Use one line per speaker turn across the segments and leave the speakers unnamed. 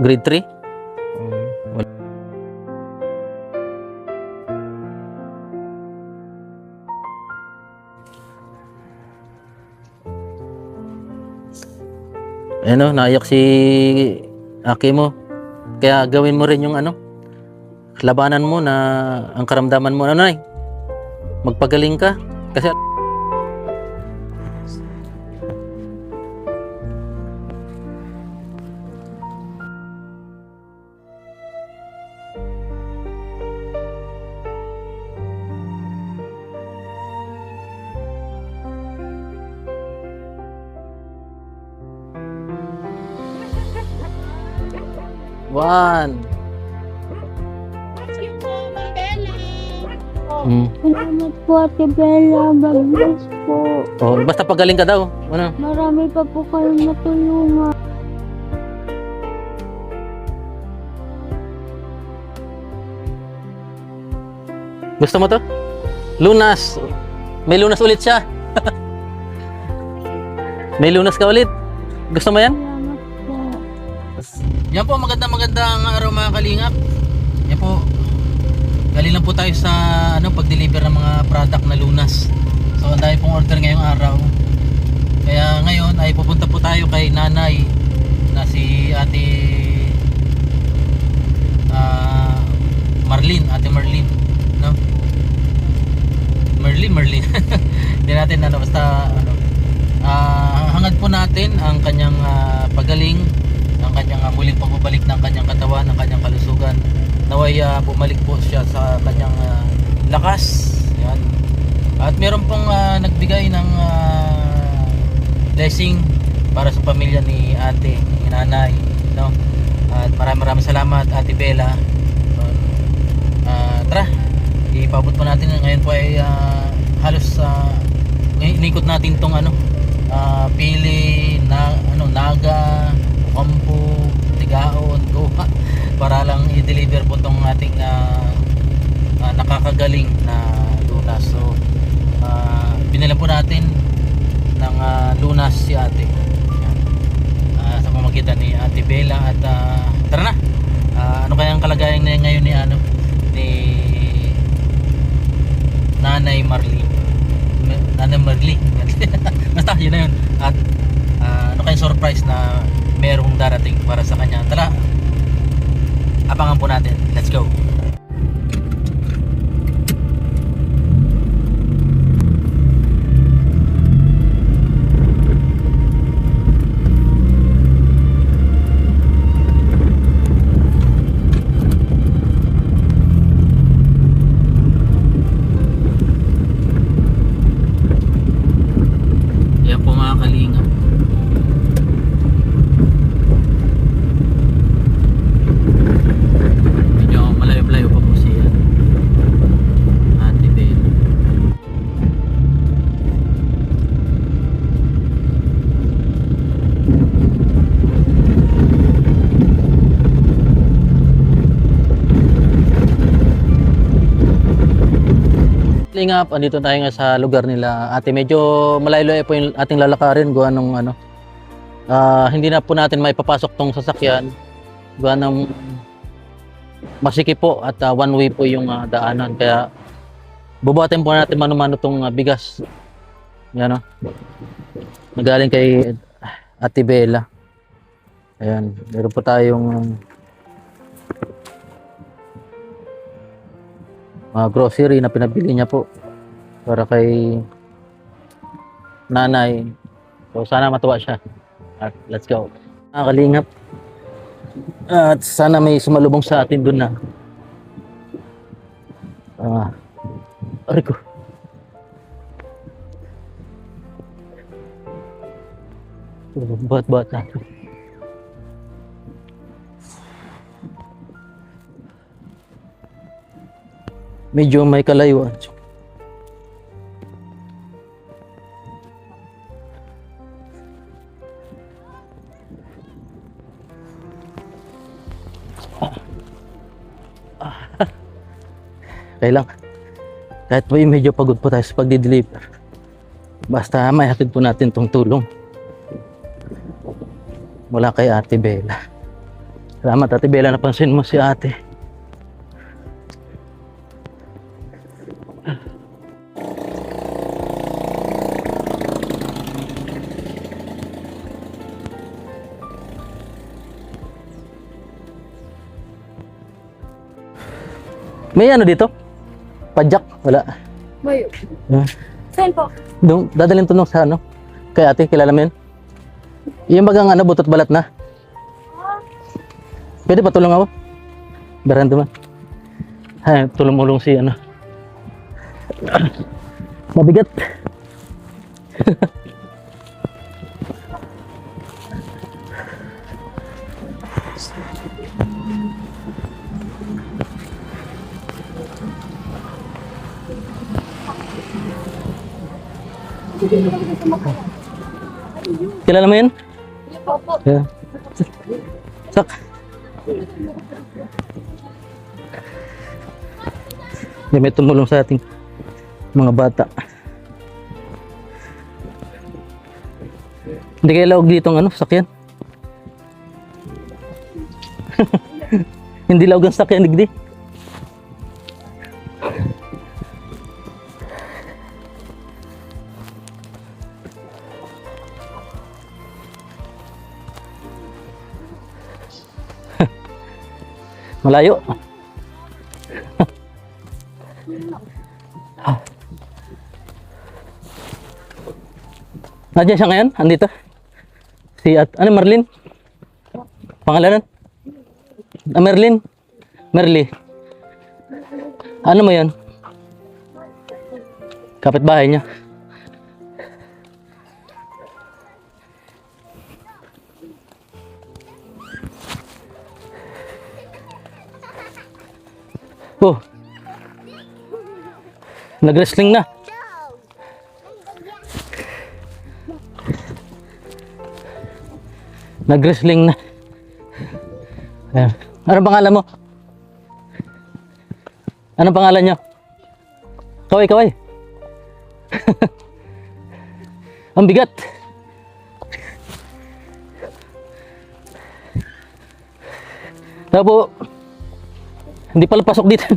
Grade 3? Ano, naiyak si Aki mo. Kaya gawin mo rin yung ano, labanan mo na ang karamdaman mo. Ano, Nay? Magpagaling ka. Kasi one.
Salamat po, Ate Bella. God bless po.
Oh, basta pagaling ka daw. Ano?
Marami pa po kayong matulungan.
Gusto mo to? Lunas. May lunas ulit siya. May lunas ka ulit. Gusto mo yan?
Salamat po.
Yan po, magandang araw mga kalingap. Yan po. Galing lang po tayo sa pag-deliver ng mga product na lunas. So, ang dami pong order ngayong araw. Kaya ngayon ay pupunta po tayo kay nanay na si Ate Marlene, Ate Marlene, no? Marlene. Hindi natin basta hangad po natin ang kanyang pagaling, ang kanyang muling pagbabalik ng kanyang katawan, ng kanyang kalusugan. Naway bumalik po siya sa kanyang lakas. Yan. At meron pong nagbigay ng blessing para sa pamilya ni ate, ni nanay, no? At maraming salamat, Ate Bella. Tara, ipabot po natin. Ngayon po ay halos inikot natin tong pili na naga, kampo, tigaon, goha, para lang i-deliver po tong ating nakakagaling na lunas. So binila po natin ng lunas si ate. Yan. Sa pamamagitan ni Ate Bella. At tara na, ano kaya ang kalagayan na ngayon ni Nanay Marlene. Basta yun na yun. At ano kayang surprise na merong darating para sa kanya. Tara, abangan po natin. Let's go. Yan po mga kalingap. Medyo malayo-layo pa po siya, Ate Bella. Lingap, andito tayo nga sa lugar nila. Ate, medyo malayo-layo po yung ating lalakarin. Gawa nung hindi na po natin maipapasok tong sasakyan. Gawa ng masikip po at one way po yung daanan. Kaya bubuhatin po natin mano-mano tong bigas. Yan nagaling kay Ate Bella. Ayan, meron po tayong grocery na pinabili niya po para kay nanay. So sana matuwa siya. At let's go. Kalingap. At sana may sumalubong sa atin doon na. Aray ko. Bat-bat na. Medyo may kalayuan. Kailang kahit po medyo pagod po tayo sa pagdi-deliver, basta may hatid po natin tong tulong mula kay Ate Bella. Salamat Ate Bella, napansin mo si ate. May ano dito? Padjak? Wala.
Bayo.
Ah.
Saan po?
Dadalhin to nung sa ano? Kay ate, kilala mo yun? Yung bagang ano, butot balat na. Pwede pa tulong ako? Baran naman. Ay, tulong-mulong si ano. Mabigat. Kilala mo yun?
Opo.
Yeah. Sak. May tumulong sa ating mga bata. Hindi kayo laog dito ang ano, sakyan. Hindi laog ang sakyan, digdi. Malayo. Nandiyan siya ngayon? Andito? Si ano, Marlene? Pangalanan? Merlin? Merly? Ano mo yan? Kapitbahay niya. Oh. Nag-wrestling na. Nag-wrestling na. Ayan. Anong pangalan mo? Anong pangalan niyo? Kaway, kaway. Ang bigat. Tapos hindi pala pasok dito.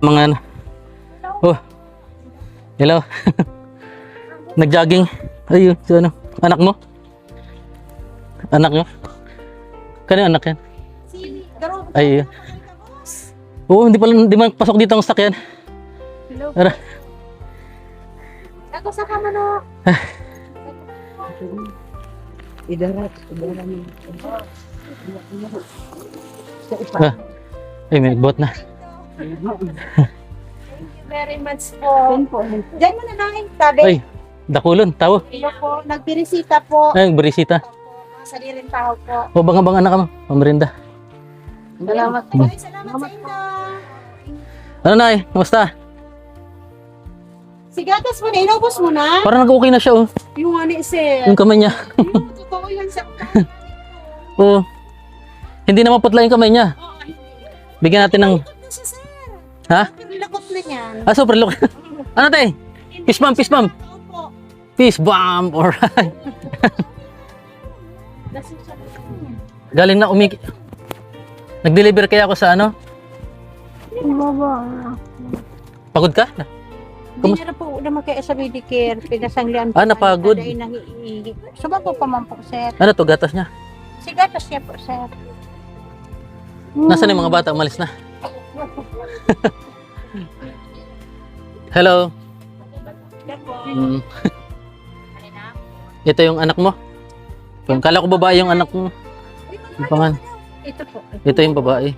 Mga ano. Oh. Hello. Nag-jogging. Ayun, so ano? Anak mo? Anak nyo? Kanino anak yan? Ayun. Oo, hindi man pasok dito ang sakyan.
Hello.
Ara.
Ako sa kamano.
Idarat.
Ah. Ay, may bot na.
Thank you very much po.
Diyan mo na lang tabi.
Ay, dakulon, tao.
Hello po, nagbirisita po.
Ay, berisita.
Sa lirin tao po.
O, banga-banga na ka mo. Pamerinda.
Salamat po. Ay, salamat sa inyo.
Ano na eh? Kamusta?
Si gatas mo na, inubos mo na.
Parang nag-okay na siya oh.
Yung ano sir.
Yung kamay niya.
Yung totoo yan sa
Oo. Hindi na maputla yung kamay niya. Bigyan natin ng...
sir.
Ha?
Lakot na yan.
Ah, super look. Ano tayo? Fist bump, fist bump.
Opo.
Fist bump. Alright. Galing na umiki. Nag-deliver kaya ako sa ano?
Baba.
Pagod ka?
Hindi niya na po naman kaya sa Medicare. Pinasanglian po.
Ah, napagod.
Sumapo pa man po sir.
Ano to, gatas niya?
Si gatas niya po sir.
Nasaan yung mga bata? Umalis na. Hello. Mm. Ito yung anak mo? Kung kala ko babae yung anak mo. Yung pangan.
Ito po.
Ito yung babae.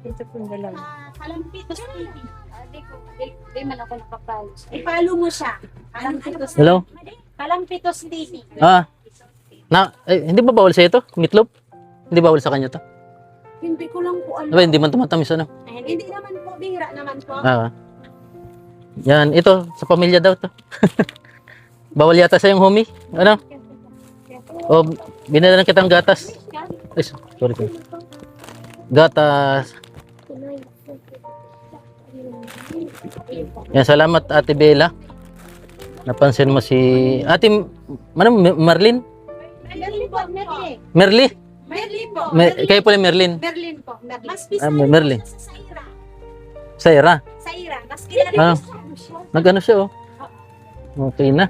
Ito po yung dalawa.
Kalampitos TV. Di man ako nakapalo.
I-follow mo siya. Kalampitos.
Hello?
Kalampitos TV.
Ah. Hindi ba bawal sa ito? Meatloaf? Hindi bawal sa kanya to?
Hindi ko lang po alam.
Diba, hindi man tumatamis ano?
Hindi naman po, bihira naman po.
Ah. Yan, ito, sa pamilya daw to. Bawal yata sa yung homie. Ano? O, binalan kitang gatas. Ay, sorry. Gatas. Yan, salamat Ate Bella. Napansin mo si Ate Marlene?
Merlin po, Merlin.
Merly?
Merlin po.
Kayo pala Merlin?
Merlin po, Merlin. Mas
Merlin.
sa Saira.
Saira?
Saira. Mas kilala
Ah.
ko siya.
Nag-ano siya oh. Okay na.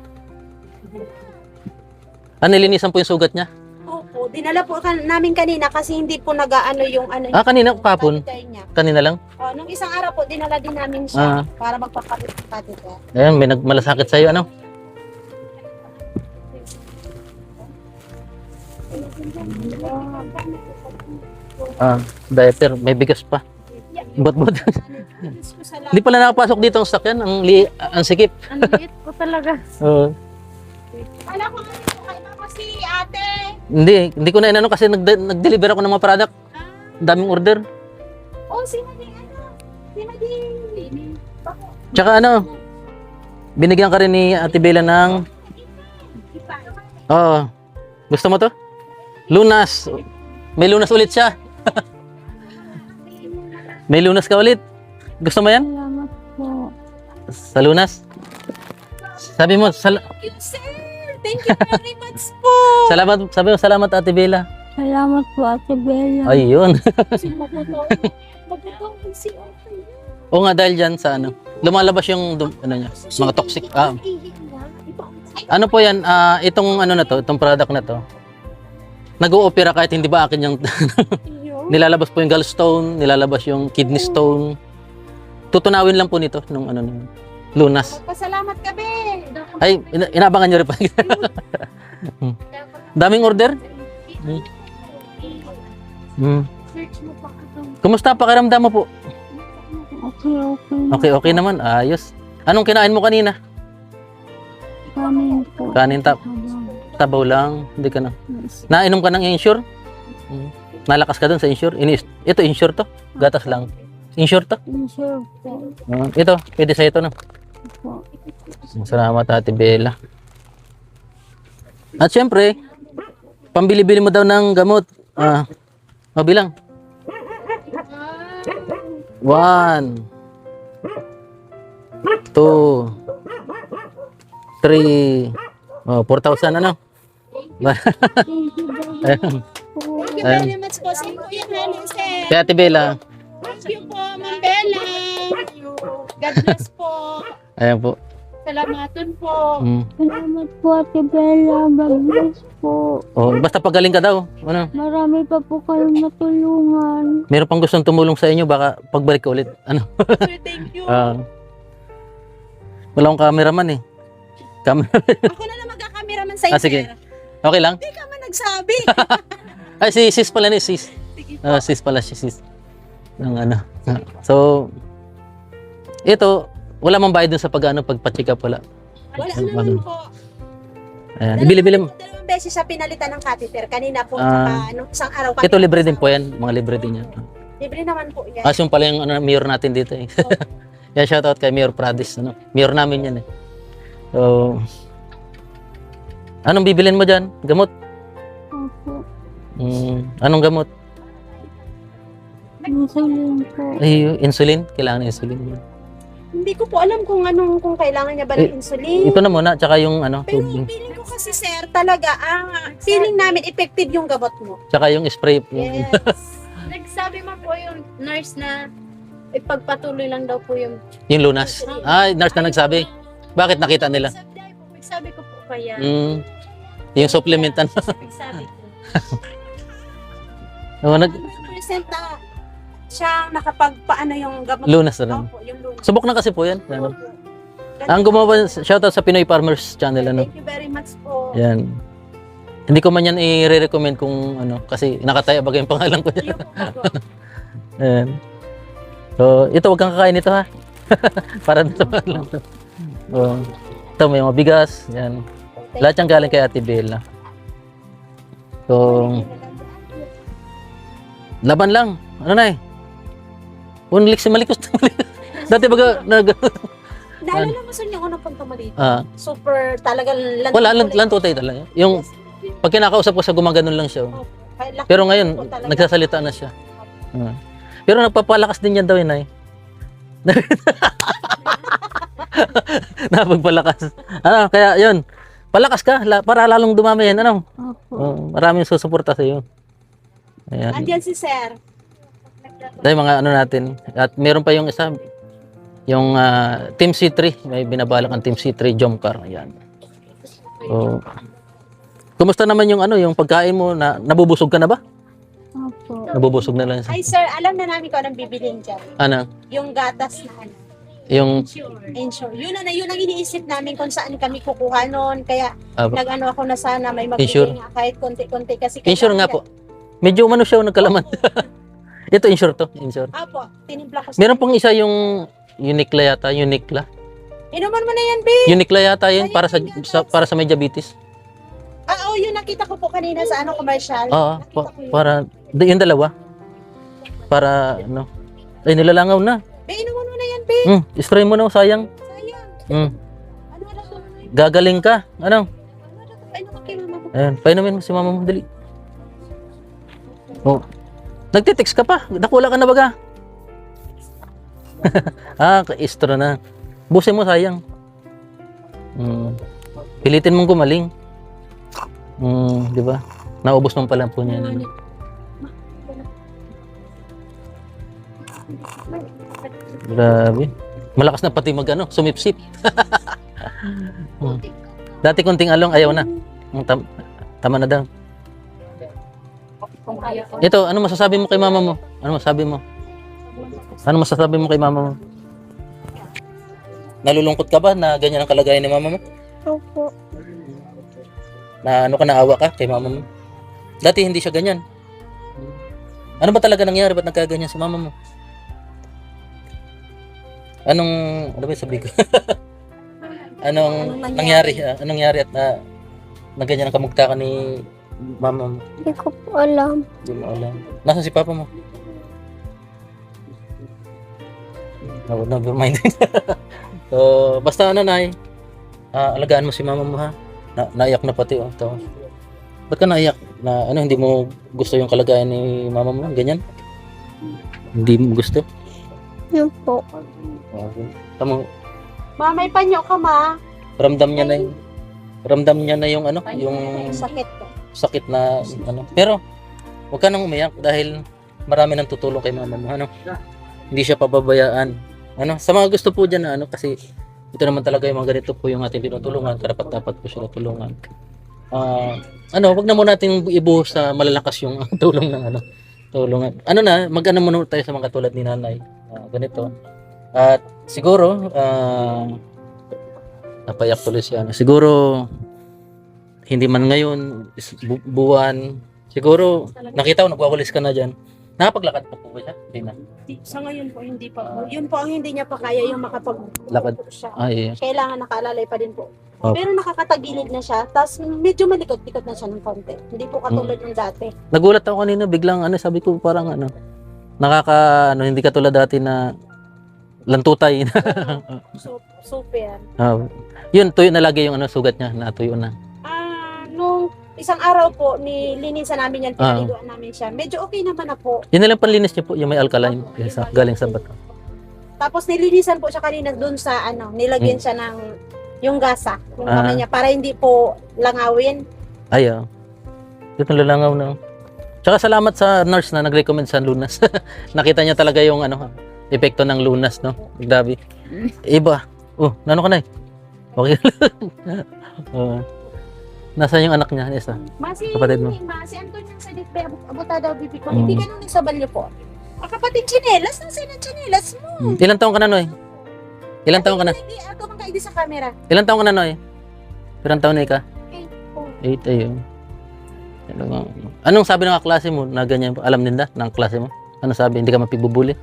Nilinisan po yung sugat niya?
Opo, dinala po namin kanina kasi hindi po nag-ano yung ano.
Kanina, kapon.
catheter niya.
Kanina lang?
Nung isang araw po, dinala din namin siya
Ah.
para magpapakit ng catheter.
Ayan, may nagmalasakit sa'yo, ano? Diaper, may bigas pa. Bot-bot. Hindi pala nakapasok dito ang sakyan, ang sikip.
Ang liit po talaga.
Oo.
Alam ko nga dito kay mama si ate.
Hindi ko na inano kasi nag-deliver ako ng mga product. Ang daming order.
Oh, sino din ano? Sino din?
Tsaka ano, binigyan ka rin ni Ate Bella ng... Oo. Gusto mo to? Lunas. May lunas ulit siya. May lunas ka ulit. Gusto mo yan?
Salamat po.
Sa lunas? Sabi mo,
Thank you, sir. Thank you very much po.
salamat, sabi mo, salamat Ate Bella.
Salamat po, Ate Bella.
Ayun.
Magpapawin si ate.
O nga dahil dyan sa ano, lumalabas yung ano niya, mga toxic. Ano po yan, itong ano na to, itong product na to, nag-o-opera kahit hindi ba akin yung nilalabas po yung gallstone, nilalabas yung kidney stone. Tutunawin lang po nito nung ano nung lunas.
Magpasalamat ka, be.
Ay, inaabangan nyo rin pa. Daming order?
Search mo pa ito.
Kumusta pakiramdam mo po?
Okay.
Okay naman, ayos. Anong kinain mo kanina?
Kanin po.
Kanin tabaw lang, hindi ka na. Nainom ka ng insure? Nalakas ka dun sa insure? Ito insure to? Gatas lang. Insure to?
Insure po.
Ito, pwede sa ito no?
Po.
Salamat Ate Bella. At syempre, pambili-bili mo daw ng gamot. Bilang. 1 2 3 4,000 ano? Ayan.
Thank you very much po sa Kuya Helen, sir.
Kaya Ate Bella.
Thank you po, Ma'am Bella. God bless po.
Ayan po.
Salamatan po.
Salamat po, Ate Bella. God bless po.
Basta pagaling ka daw. Ano?
Marami pa po kayong matulungan.
Meron pang gustong tumulong sa inyo, baka pagbalik ka ulit. Ano?
Sir, thank you.
Wala akong cameraman eh.
Ako na lang magkakameraman sa inyo,
Sige.
sir.
Okay lang?
Hindi ka man nagsabi.
Ay, si sis pala ni sis.
Sige po.
Sis pala si sis. Ng ano. So, ito, wala mang bayad dun sa pagpa-check up wala.
Wala naman po.
Ayan. Bili-bili mo.
Dalawang beses siya pinalitan ng catheter. Kanina po,
Ah.
isang araw.
Ito libre din po yan. Mga libre din yan.
Libre naman po yan.
Yung pala yung mayor natin dito eh. Yan, shoutout kay Mayor Pradis. Mayor namin yan eh. So, anong bibilin mo dyan? Gamot?
Opo.
Anong gamot?
Insulin po.
Ay, insulin? Kailangan insulin.
Hindi ko po alam kung kailangan niya ba ng insulin.
Ito na muna, tsaka yung
Pero
tubig.
feeling ko kasi, sir, talaga, feeling namin effective yung gamot mo.
Tsaka yung spray.
Yes.
Nagsabi mo po yung nurse na ipagpatuloy lang daw po yung...
Yung lunas. Ay, nurse na nagsabi. Bakit nakita nila?
Sabi ko po kaya.
Yung supplement.
Sabi ko.
Present na siyang nakapagpaano yung gamot.
Lunas na rin.
Opo, yung lunas.
Subok na kasi po yan.
Opo.
Ang gumawa, shoutout sa Pinoy Farmers Channel.
Thank you very much po.
Yan. Hindi ko man yan i-recommend kung kasi nakataya bagay yung pangalan ko
Yung
yan.
po,
Ayan. So, ito, wag kang kakain ito ha. Para dito lang to. Ito, may mga bigas. Yan. Lahat yung galing kay Ate Bella. So, laban lang. Ano na eh? Unlik si Malikos. Dati baga,
Naalala mo sir yung unang punta mo dito? Super talagang
wala, lantutay talaga. Yung, pag kinakausap ko sa gumaganon lang siya. Pero ngayon, nagsasalita na siya. Pero nagpapalakas din yan daw yun ay. Napagpalakas. Ano, kaya yun. Palakas ka para lalong dumami yan. Ano?
Opo.
Maraming susuporta sa iyo. Ayan.
Andyan si Sir.
Dahil mga ano natin. At meron pa yung isa. Yung Team C3. May binabalak ang Team C3 Jomcar. Ayan. So, kumusta naman yung ano, yung pagkain mo? Nabubusog ka na ba?
Opo.
Nabubusog na lang.
Ay, Sir, alam na namin kung anong bibilin dyan.
Ano?
Yung gatas na ano.
Yung
Ensure. Yun ang iniisip namin kung saan kami kukuha noon. Kaya
ah,
nag-ano ako na sana may
Insure.
magbigay nga kahit konti-konti. Kasi
insure nga po. Medyo umano siya nagkalaman. Ito insure to. Insure.
Apo, tinimpla ko sa...
Meron pang isa yung Uniqla yata. Uniqla.
Inuman mo na yan, babe.
Uniqla yata yun para para sa may diabetes.
Oo, yun nakita ko po kanina sa ano commercial.
Oo.
Nakita ko yun.
Para yung dalawa. Para ano. Ay nilalangaw na.
Babe, inuman mo na yan, babe.
Spray mo na, sayang.
Sayang.
Mm.
Ano na to?
Gagaling ka. Ano?
Ano ka kay mama mo?
Ayan, painumin mo si mama mo, dali. Oh. Nagtitext ka pa. Nakula ka na baga. Ka-istro na. Busin mo, sayang. Pilitin mong gumaling. Di ba? Naubos mo pala po niya. Ano? Grabe. Malakas na pati sumipsip. Dati konting along, ayaw na. Tama na daw.
Kung ayaw ko.
Ito, ano masasabi mo kay mama mo? Ano masasabi mo? Ano masasabi mo kay mama mo? Nalulungkot ka ba na ganyan ang kalagayan ni mama mo?
Opo.
Na ano ka, naawa ka kay mama mo? Dati hindi siya ganyan. Ano ba talaga nangyari? Ba't nagkaganyan si mama mo? Ano ba yung sabi ko? Anong nangyari? Anong nangyari at na ganyan ang kamugtakan ni mama mo?
Hindi ko po alam.
Hindi mo alam. Nasaan si papa mo? No, never mind. So, basta ano, Nay, alagaan mo si mama mo, ha? Naiyak na pati, oh. Ito. Ba't ka naiyak? Na ano, hindi mo gusto yung kalagayan ni mama mo? Ganyan? Hindi mo gusto?
Yun po.
Tamo,
Ma, may panyo ka, ma.
ramdam niya na yung ano, yung
Sakit ko.
sakit na ano. Pero, huwag ka nang umiyak dahil marami nang tutulong kay mama mo, ano? Hindi siya pababayaan. Ano, sa mga gusto po dyan na ano, kasi ito naman talaga yung mga ganito po yung ating tinutulungan, karapat-dapat po sila tulungan. Ano, wag na muna natin ibuhos sa malalakas yung tulong ng ano, tulungan. Ano na, mag-ano muna tayo sa mga katulad ni nanay. Ganito. At siguro, napayak tuloy siya. Siguro, hindi man ngayon, buwan, siguro, nakita ko, nagwawalis ka na dyan. Nakapaglakad pa po ba siya? Hindi na.
Sa ngayon po, hindi pa po. Yun po ang hindi niya pa kaya yung
Lakad.
siya.
Iya.
Kailangan nakaalalay pa din po.
Oh.
Pero nakakatagilid na siya, tapos medyo malikot-likot na siya ng konti. Hindi po katulad ng dati.
Nagulat ako kanina, biglang ano, sabi ko parang ano, hindi katulad dati na lantutay.
So, super.
Yun, tuyo na lagi yung ano, sugat niya, natuyo na.
Nung isang araw po, nilinisan namin yan, pinaliguan namin siya. Medyo okay naman na po.
Yun na lang panlinis niya po, yung may alkaline, galing sa bato.
Tapos nilinisan po siya kanina dun sa ano, nilagyan siya ng yung gasa, yung kamay niya, para hindi po langawin.
Ayaw. Ito lalangaw na. Tsaka salamat sa nurse na nag-recommend sa lunas. Nakita niya talaga yung ano, epekto ng lunas, no? Grabe. Iba. Nano ka na eh? Okay lang. Nasaan yung anak niya, Nessa? Kapatid mo?
Si Antonio sa ditbe, abutada bibi ko. Hindi ka nung nagsabal niyo po. Kapatid, chinelas, nasa ng chinelas mo.
Ilan taong ka na, Noy? Ilan taong ka na?
Hindi, ako mang kaidi sa camera.
Ilan taong ka na, Noy? Ilan taong na ka?
8
8, ayun. Anong sabi ng kaklase mo na ganyan? Alam nila ng klase mo? Ano sabi? Hindi ka mapigbubuli?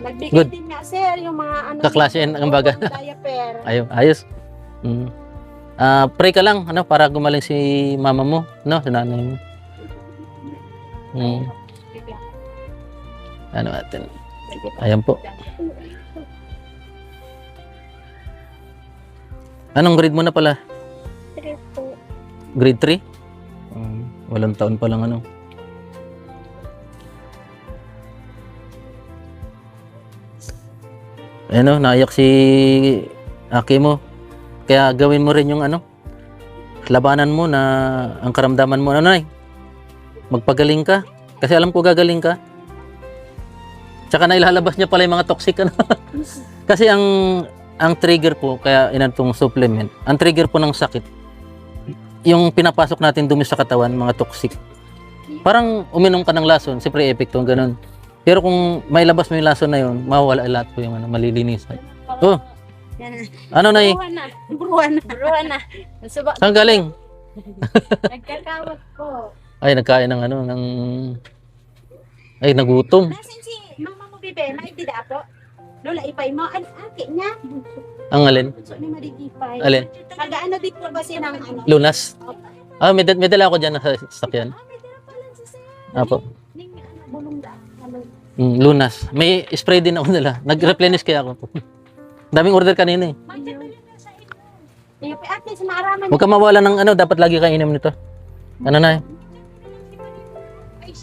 Nagbigay
Good.
din nga, sir, yung mga ano.
Kaklase ang baga.
Diaper.
Ayos. Pray ka lang, ano, para gumaling si mama mo, no? Si nanay mo. Ano natin? Ayan po. Anong grade mo na pala?
3 po.
Grade 3? Walang taon pa lang ano. ano, naiyak si Aki mo. Kaya gawin mo rin yung ano, labanan mo na ang karamdaman mo. Ano, Nay? Magpagaling ka. Kasi alam ko gagaling ka. Tsaka na ilalabas niya pala yung mga toxic, ano. Kasi ang trigger po, kaya inantong supplement, ang trigger po ng sakit, yung pinapasok natin dumi sa katawan, mga toxic. Parang uminom ka ng lason, siyempre epekto, ganun. Pero kung may labas mo yung lason na yun, mawawala lahat po yung ano, malilinisan. Oh,
Yan na.
ano na
Buruan na. Buruan na.
Buruan na. Suba,
Saan galing?
nagkakawat po.
Ay, nagkain ng ano, ng... Ay, nagutom.
Nasin si mama mo, Bibe? Maitida po? Lola, ipay mo. An aki niya.
Ang alin?
So, ni madigipay.
Alin?
Mag-ano din po ba siya ng ano?
Lunas? Ah, may dala ako dyan sa sakyan. Apo.
Ning bulong da. Ano?
Lunas. May spray din ako nila. Nag-replenish kaya ako. Daming order kanina eh.
Yung ate, sa maaraman.
Huwag ka mawala ng ano, dapat lagi kang inom nito. Ano na eh?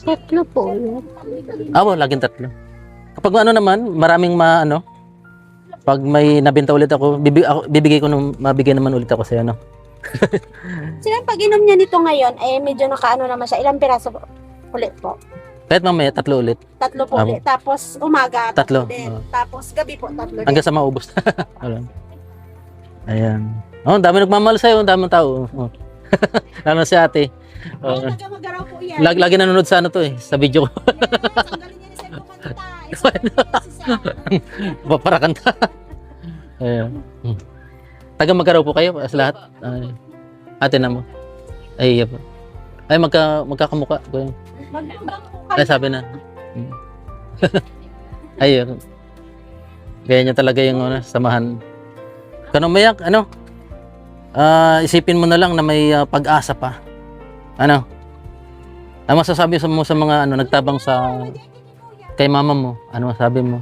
Tatlo po ulit.
Laging 3. Kapag ano naman, maraming pag may nabenta ulit ako, bibigay ko mabigay naman ulit ako sa ano.
Silang pag-inom niya nito ngayon, eh medyo nakaano naman siya. Ilang piraso ulit po?
Kahit mamaya 3 ulit.
3 po
Abo.
ulit. Tapos umaga, 3
3.
din.
Oo.
Tapos gabi po, 3 din.
Hanggang sa maubos. Wala. Ayan. Oh, dami nagmamahal sa'yo, daming tao. Oh. Lalo si ate.
Oh,
Oh.
taga-magaraw po yan.
Lagi nanonood sa ano to eh, sa video ko.
Yes, ang galing niya ni Sir kumanta. Isa
Para kanta. Ayan. Taga magkaraw po kayo as lahat. Ay. Ate na mo. Ay, iya po. Ay, magkakamukha.
Magandang po
Ay,
kayo.
sabi na. Ayun. Ganyan niya talaga yung samahan. Kung umayak, isipin mo na lang na may pag-asa pa. Ano? Ano masasabi mo sa mga nagtabang sa kay mama mo? Ano masabi mo?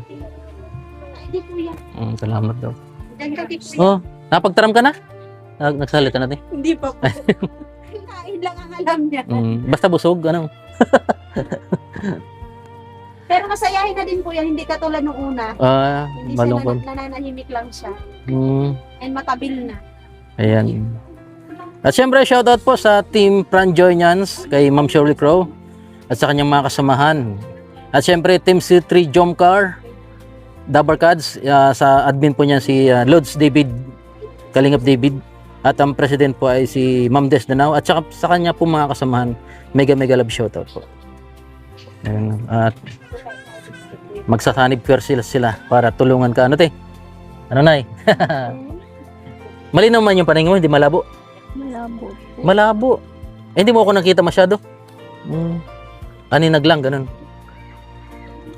Hindi po yan.
Salamat daw.
Diyan ka dito.
Oh, napagtaram ka na? Nagsalita natin.
Hindi pa po. Kain lang ang alam niya.
Basta busog,
Pero masayahin na din po yan. Hindi katulad nung una. Hindi siya
malungkot.
nananahimik lang siya.
Mm,
And matabil na.
ayan. At syempre, shoutout po sa Team Pranjoynians, kay Ma'am Shirley Crow, at sa kanyang mga kasamahan. At syempre, Team C3 Jomcar, Dabarkads, sa admin po niya si Lods David, Kalingap David. At ang president po ay si Ma'am Des Danao. At saka sa kanya po mga kasamahan, mega love shoutout po. Ayan. At magsasanib fair sila para tulungan ka. Ano te? Ano nay? Malinaw man yung paningin mo, hindi malabo.
Malabo po.
Malabo. Hindi mo ako nakita masyado. Aninag lang, ganun.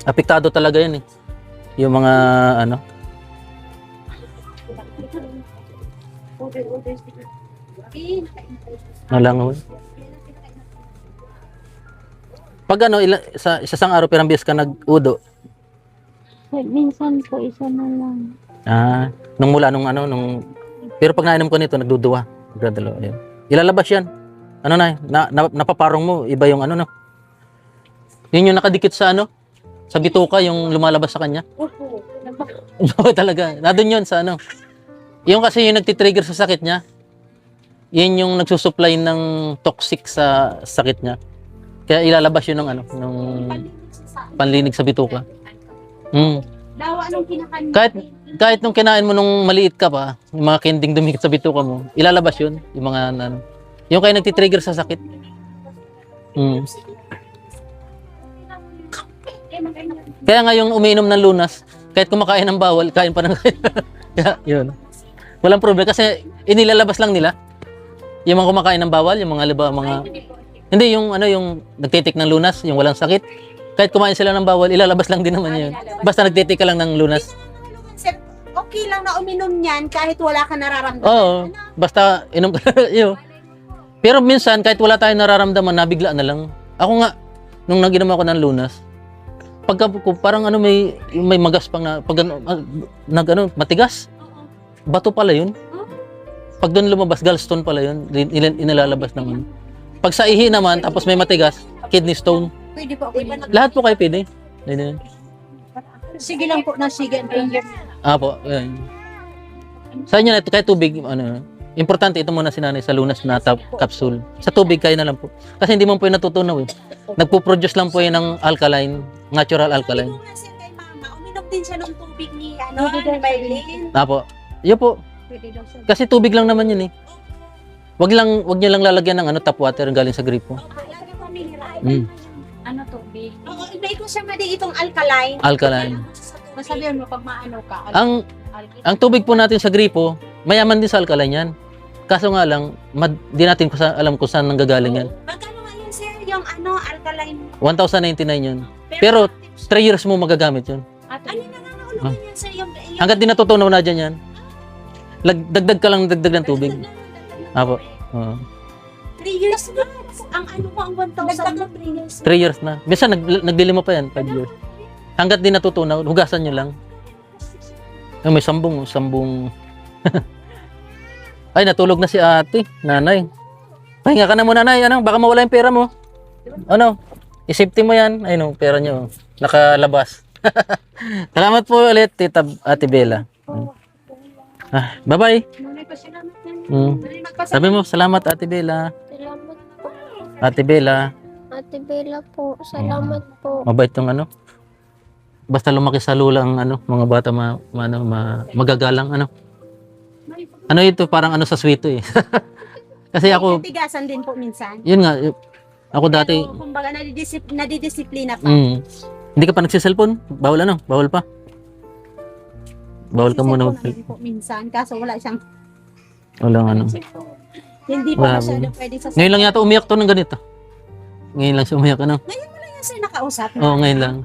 Apektado talaga yan eh. Yung mga nalangaw. Pag sa isang araw pirang beses ka nag-udo.
Minsan po, isa na lang.
Nung pero pag nainom ko nito, nagduduwa. Nagdadalo, ayan. Ilalabas yan. Napaparong mo, iba yung Yun yung nakadikit sa sa bituka, yung lumalabas sa kanya.
Opo.
Oo, talaga. Nandun yun sa Yung kasi yung nagtitrigger sa sakit niya, yun yung nagsusupply ng toxic sa sakit niya. Kaya ilalabas yun ng panlinig sa bituka.
Dawa anong kinakain mo?
Kahit nung kinain mo nung maliit ka pa, yung mga kending dumikit sa bituka mo, ilalabas yun. Yung mga yung kaya nagtitrigger sa sakit. Kaya nga yung umiinom ng lunas, kahit kumakain ng bawal, kain pa ng kain. Kaya yun. Walang problema kasi inilalabas lang nila. Yung mga kumakain ng bawal, yung mga hindi yung yung nagtitik ng lunas, yung walang sakit. Kahit kumain sila ng bawal, ilalabas lang din naman yun. Basta nagtitik ka lang ng lunas.
Sir, okay lang na uminom niyan kahit wala ka nararamdaman.
Oo. Basta inom ka yun. Pero minsan, kahit wala tayong nararamdaman, nabigla na lang. Ako nga, nung naginom ako ng lunas, pagka parang may magas pang matigas. Bato pala yun. Pag doon lumabas, gallstone pala yun. Inilalabas naman. Pag sa ihi naman, tapos may matigas, kidney stone.
Pwede po ako.
Lahat po kayo pwede.
Sige lang po na sige.
Apo, yan. Sa inyo na ito, kahit tubig, ano, importante ito muna si nanay sa lunas na capsule. Sa tubig kayo na lang po. Kasi hindi mo po yung natutunaw eh. Nagpo-produce lang po yun ng alkaline, natural alkaline.
Sabi ko nga sir kay mama, uminom din siya ng tubig ni ni Maylin.
Apo, yun po.
Pwede daw siya.
Kasi tubig lang naman yun eh. Wag niyo lang lalagyan ng tap water galing sa gripo.
Lagi ko mineral.
Mm.
Ano tubig?
Oo, iba ko siya mali itong alkaline.
Alkaline.
Masabihan mo pag maano ka.
Ang tubig po natin sa gripo, mayaman din sa alkaline yan. Kaso nga lang, di natin alam kung saan nanggagaling yan.
Magkano nga yun sir, yung alkaline?
1,099 yun. Pero 3 years mo magagamit yun.
ano nangangahulugan yan sir, yung
Hanggat di natutunaw na dyan yan. Dagdag ka lang dagdag ng tubig. Apo.
3 years na. Ang ano ko, ang 1,000 na 3 years.
3 years na. Minsan naglilima pa yan, 5 years. Hanggat di natutunaw, hugasan nyo lang. Ay, may sambong. Ay, natulog na si ate, nanay. Pahinga ka na muna, nanay. Ano? Baka mawala yung pera mo. Ano? I-safety mo yan. Ay, no, pera nyo. Nakalabas. Salamat po ulit, tita Ate Bella. Bye-bye.
Nanay pa salamat na.
Sabi mo, salamat Ate Bella.
Salamat po.
Ate Bella.
Ate Bella po. Salamat po.
Mabait tong ano. Basta lumaki sa lula ang mga bata magagalang Ano ito, parang sa sweeto eh. Kasi ako,
Tigasan din po minsan.
yun nga, ako dati,
Pero, kumbaga, nadidisiplina pa.
hindi ka pa nagsiselfon? Bawal bawal pa. Bawal ka muna
Cellphone naman po minsan, kaso wala siyang,
walang
hindi po
Wala
masyado
po.
pwede sa
Ngayon lang yata umiyak to ng ganito. Ngayon lang siya umiyak,
Ngayon sir nakausap.
Oo, ngayon lang.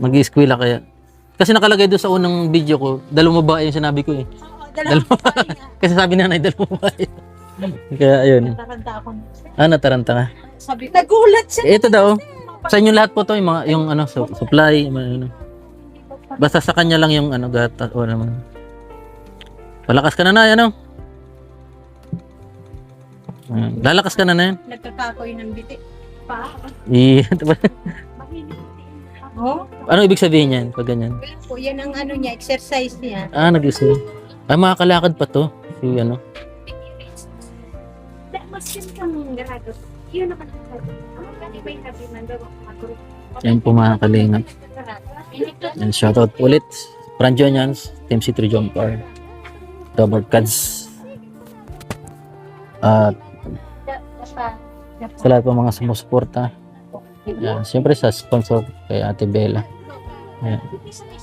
Mag-i-squila kaya. Kasi nakalagay doon sa unang video ko, dalawang babae yung sinabi ko eh.
Oo, dalawa pa rin nga.
Kasi sabi na dalawang babae. Kaya ayun.
Nataranta ako.
Nataranta ka.
Sabi, nagulat siya.
Ito daw, sa inyo lahat po to, yung supply, basta sa kanya lang yung gata o naman. Palakas ka na lalakas ka na yan.
Nagkakakoy ng biti. Pa. Oh?
Ano ibig sabihin yan pag ganyan?
Wala po, yan ang niya, exercise niya.
Nag-isip. Makakalakad pa to. Si
Maskin kang garado. Yun naman ang garado. Ang kanibay na bimanda mo makaguru.
Yan po mga kalingap. And shoutout po ulit. Franjonians, Team C3 Jumper, Double Cards. At sa lahat po mga sumusuporta. Yan, siyempre sa sponsor kay Ate Bella. Yan.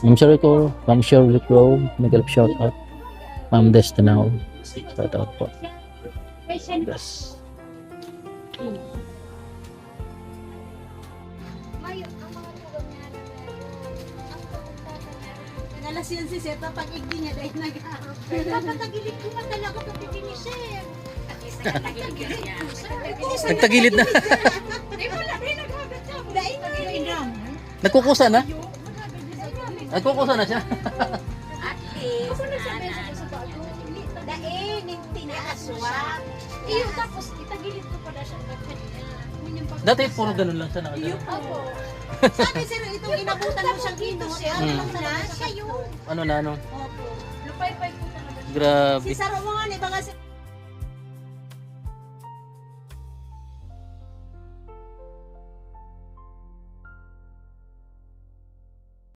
Ma'am Shirley Crow, Miguel shoutout. Ma'am Destinao, shoutout po. Yes.
Madalas yun si Sir, pag igdi niya dahil nag-aaral. Kapatagilid ko pa talaga pag igdi ni Sir.
Nagtagilid na. Nagkukusa na? Nagkukusa na siya?
Iyo tapos itagilid ko pa na siya.
Dati puro ganun lang siya nakagano.
Sabi Sir, itong inabutan mo siyang ino. Ano na? Siya yun.
Ano na?
Opo.
Lupay-pay ko talaga.
Grabe.
Si Sir, mga baka